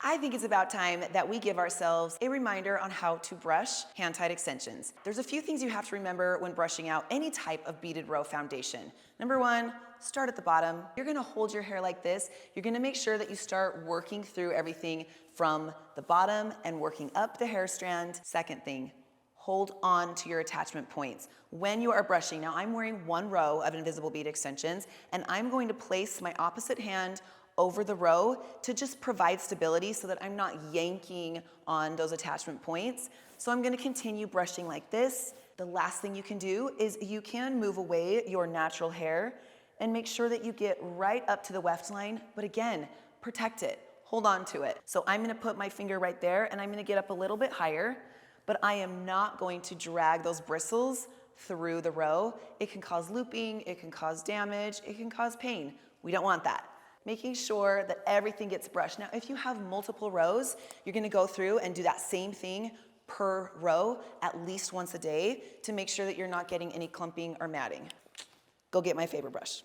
I think it's about time that we give ourselves a reminder on how to brush hand-tied extensions. There's a few things you have to remember when brushing out any type of beaded row foundation. Number one, start at the bottom. You're gonna hold your hair like this. You're gonna make sure that you start working through everything from the bottom and working up the hair strand. Second thing, hold on to your attachment points. When you are brushing, now I'm wearing one row of Invisible Bead Extensions, and I'm going to place my opposite hand over the row to just provide stability so that I'm not yanking on those attachment points. So I'm gonna continue brushing like this. The last thing you can do is you can move away your natural hair and make sure that you get right up to the weft line, but again, protect it, hold on to it. So I'm gonna put my finger right there and I'm gonna get up a little bit higher, but I am not going to drag those bristles through the row. It can cause looping, it can cause damage, it can cause pain. We don't want that. Making sure that everything gets brushed. Now, if you have multiple rows, you're gonna go through and do that same thing per row at least once a day to make sure that you're not getting any clumping or matting. Go get my favorite brush.